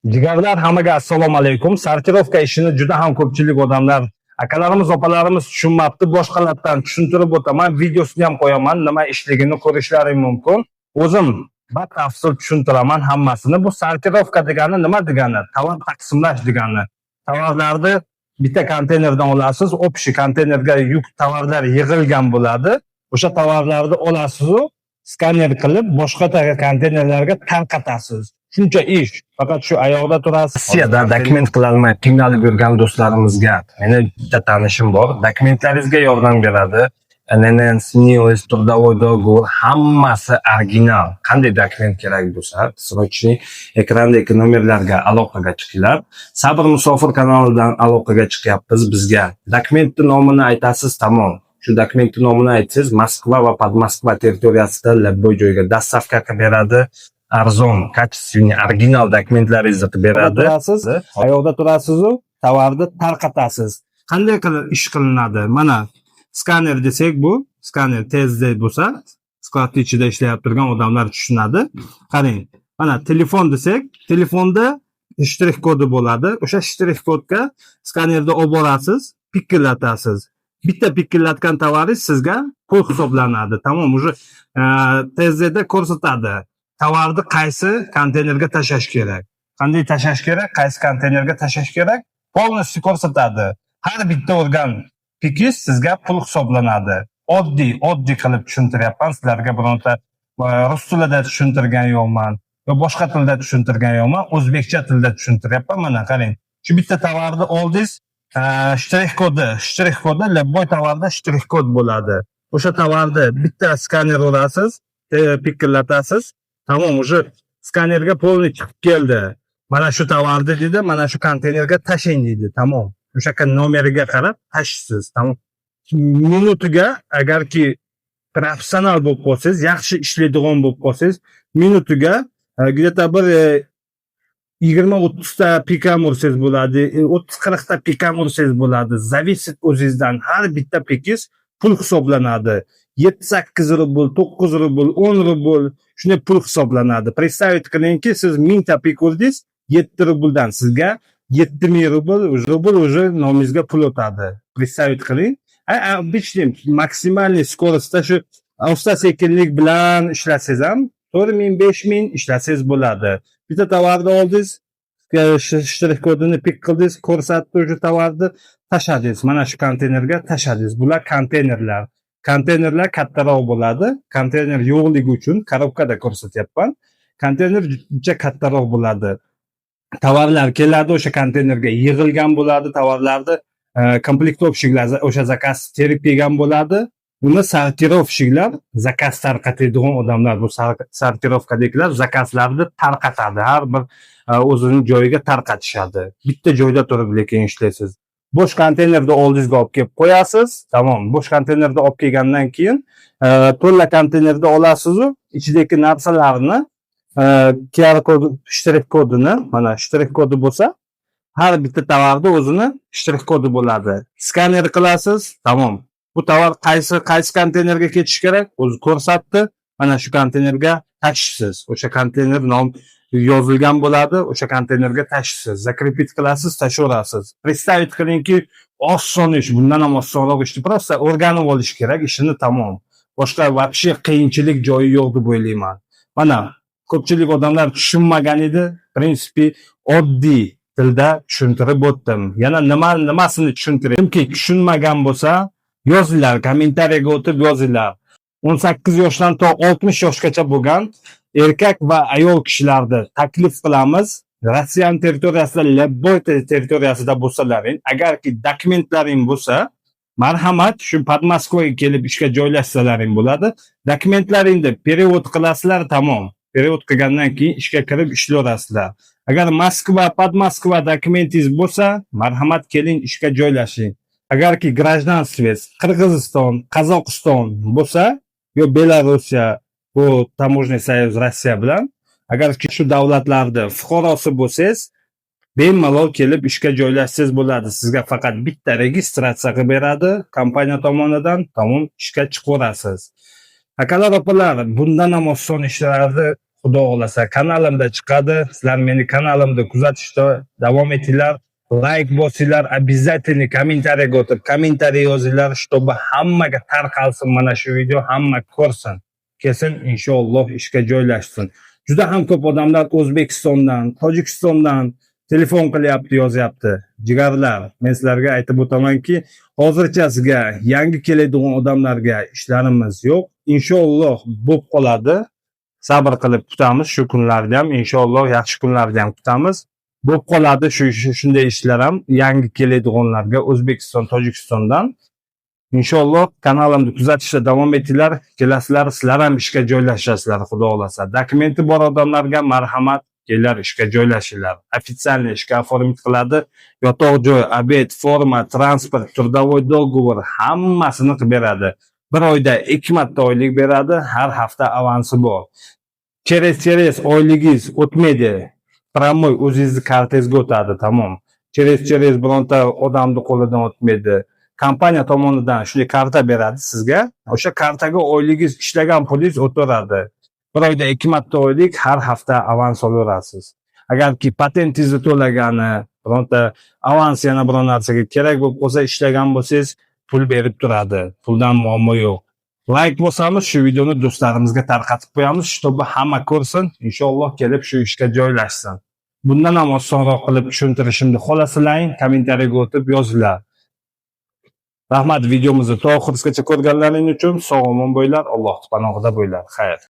Jigarlar hammaga assalomu alaykum. Sortirovka ishini juda ham ko'pchilik odamlar, akalarimiz, opalarimiz tushunmabdi. Boshqalardan tushuntirib o'taman. Videosini ham qo'yaman. Nima ishligini ko'rishlari mumkin. O'zim batafsil tushuntiraman hammasini. Bu sortirovka degani nima degani? Tovar taqsimlash degani. Tovarlarni bitta konteynerdan olasiz, общий konteynerga yuk tovarlar yig'ilgan bo'ladi. O'sha tovarlarni olasiz, skaner qilib boshqa konteynerlarga tarqatasiz. Shuncha ish. Faqat shu ayoqda turasiz. Rossiyada dokument qilolmay qiynalib yurgan do'stlarimizga meni bitta tanishim bor. Dokumentlaringizga yordam beradi. NNN, SNIL, трудовой договор hammasi original. Qanday dokument kerak bo'lsa, срочный ekrandagi nomerlarga aloqaga chiqinglar. Sabr Musofir kanalidan aloqaga chiqyapmiz bizga. Dokumentning nomini aytasiz, tamom. Shu dokumentning nomini aytsangiz, Moskva va Podmoskva territoriyasida labboy joyga dastavka qilib beradi. Arzon, качественный, original dokumentlaringizni qilib beradi. Ayoqda turasiz-ku, tovarni tarqatasiz. Qanday qilib ish qilinadi? Mana skaner desak, bu skaner tezda bo'lsa, skladni ichida ishlayib turgan odamlar tushunadi. Qarang, mana telefon desak, telefonda shtrix kodi bo'ladi. O'sha shtrix kodga skanerda olib borasiz, pikillatasiz. Bitta pikillatgan tovaringiz sizga pul hisoblanadi. Tamom, уже tezda ko'rsatadi. Tovarni qaysi konteynerga tashlash kerak? Qanday tashlash kerak? Qaysi konteynerga tashlash kerak? Polностью ko'rsatadi. Har bitta urgan pikingiz sizga pul hisoblanadi. Oddiy qilib tushuntiryapman sizlarga. Bironta rus tilida tushuntirgan yo'qman va boshqa tilda tushuntirgan yo'qman. O'zbekcha tilda tushuntiryapman. Mana qarang. Shu bitta tovarni oldingiz, shtrix kodi, labboy tovarda shtrix kod bo'ladi. O'sha tovarni bitta skaner urasiz, pikillatasiz. Tamom, уже skanerga polni chiqib keldi. Mana shu tovarni dedi, mana shu konteynerga tashlang dedi. Tamom. O'sha nomeriga qarab tashlaysiz. Tamom. Minutiga agarki professional bo'lib qolsangiz, yaxshi ishlaydigan bo'lib qolsangiz, minutiga где-то bir 20-30 ta pikam ursangiz bo'ladi, 30-40 ta pikam ursangiz bo'ladi. Зависит o'zingizdan. Har bitta pikingiz pul hisoblanadi. 7-8 rubl, 9 rubl, 10 rubl shunday pul hisoblanadi. Представить qilingki, siz 1000 ta pik urdingiz, 7 rubldan sizga 7000 rubl уже nomingizga pul o'tadi. Представить qiling. Обычный maksimalniy скоростda shu asta sekinlik bilan ishlasangiz ham 4000, 5000 ishlasangiz bo'ladi. Bitta tovarni oldingiz, shtrix kodini pik qildingiz, ko'rsatdi o'sha tovarni, tashladingiz. Mana shu konteynerga tashladingiz. Bular konteynerlar. Konteynerlar kattaroq bo'ladi. Konteyner yo'qligi uchun korobkada ko'rsatyapman. Konteyner juda kattaroq bo'ladi. Tovarlar keladi, o'sha konteynerga yig'ilgan bo'ladi. Tovarlarni komplektovщикlar o'sha zakaz terib kelgan bo'ladi. Uni sortirovщикlar, zakaz tarqatadigan odamlar, bu sortirovkadagilar zakazlarni tarqatadi. Har bir o'zining joyiga tarqatishadi. Bitta joyda turib lekin ishlaysiz. Bo'sh konteynerda oldingizga olib kelib qo'yasiz. Tamom, bo'sh konteynerda olib kelgandan keyin to'la konteynerda olasiz-ku, ichidagi narsalarni QR kod, shtrix kodini, mana shtrix kodi bo'lsa, har bitta tovarda o'zini shtrix kodi bo'ladi. Skaner qilasiz. Tamom. Bu tovar qaysi konteynerga ketish kerak? O'zi ko'rsatdi. Mana shu konteynerga tashlaysiz. O'sha konteyner nom yozilgan bo'ladi, o'sha konteynerga tashlaysiz. Zakrepit qilasiz, tashaverasiz. Представить qilingki, oson ish, bundan ham osonroq ishni просто o'rganib olish kerak, ishini tamom. Boshqa вообще qiyinchilik joyi yo'q deb o'ylayman. Mana ko'pchilik odamlar tushunmagan edi. Prinsipi oddiy tilda tushuntirib o'tdim. Yana nimasini tushuntiray? Kimki tushunmagan bo'lsa, yozinglar, kommentariyaga o'tib yozinglar. 18 yoshdan to 60 yoshgacha bo'lgan erkak va ayol kishilarni taklif qilamiz. Rossiya territoriyasida, labboy territoriyasida bo'lsalaring, agarki dokumentlaring bo'lsa, marhamat shu Podmoskvaga kelib ishga joylashsalaring bo'ladi. Dokumentlaringni perevod qilasizlar, tamom. Perevod qilgandan keyin ishga kirib ishlayverasizlar. Agar Moskva, Podmoskva dokumentingiz bo'lsa, marhamat keling ishga joylashing. Agarki гражданстве Qirg'iziston, Qozog'iston bo'lsa, yo Belorussiya, bu tamo'jniy soyuz Rossiya bilan, agarki shu davlatlarda fuqarosi bo'lsangiz, bemalol kelib ishga joylashsangiz bo'ladi. Sizga faqat bitta registratsiya qilib beradi kompaniya tomonidan, tamom ishga chiqaverasiz. Akalar, opalar, bundan ham oson ishlarni Xudo xohlasa kanalimda chiqadi. Sizlar meni kanalimda kuzatishda davom etinglar. Like bosinglar, обязательно kommentariyaga o'tib kommentariy yozinglar, чтобы hammaga tarqalsin mana shu video, hamma ko'rsin. Kesin inshaalloh ishga joylashsin. Juda ham ko'p odamlar O'zbekistondan, Tojikistondan telefon qilyapti, yozyapti. Jigarlar, men sizlarga aytib o'tamanki, hozircha sizga yangi keladigan odamlarga ishlarimiz yo'q. Inshaalloh bo'lib qoladi. Sabr qilib kutamiz shu kunlarni ham, inshaalloh yaxshi kunlarni ham kutamiz. Bo'lib qoladi shunday ishlar ham yangi keladiganlarga O'zbekiston, Tojikistondan. Inshaalloh kanalimni kuzatishda davom etinglar. Kelasizlar, sizlar ham ishga joylashasizlar, xudo xolasa. Dokumenti bor odamlarga marhamat, kelinglar ishga joylashinglar. Официальный ishga оформить qiladi. Yotoq joy, obed, forma, transport, трудовой договор hammasini qilib beradi. Bir oyda 2 marta oylik beradi, har hafta avansi bor. Через oyligingiz o'tmaydi. Прямой o'zingizni kartangizga o'tadi, tamom. Через bironta odamni qo'lidan o'tmaydi. Kompaniya tomonidan shunday karta beradi sizga. O'sha kartaga oyligingiz ishlagan pulingiz o'taveradi. Bir oyda 2 marta oylik, har hafta avans olaverasiz. Agarki patentingizni to'lagani, bironta avans yana biron narsaga kerak bo'lib qolsa, ishlagan bo'lsangiz, pul berib turadi. Puldan muammo yo'q. Like bosamiz, shu videoni do'stlarimizga tarqatib qo'yamiz, чтобы hamma ko'rsin, inshaalloh kelib shu ishga joylashsin. Bundan ham osonroq qilib tushuntirishimni xohlasalaring, kommentariyaga o'tib yozinglar. Rahmat, videomizni to oxirigacha ko'rganlaringiz uchun. Sog' omon bo'linglar, Alloh panohida bo'linglar. Xayr.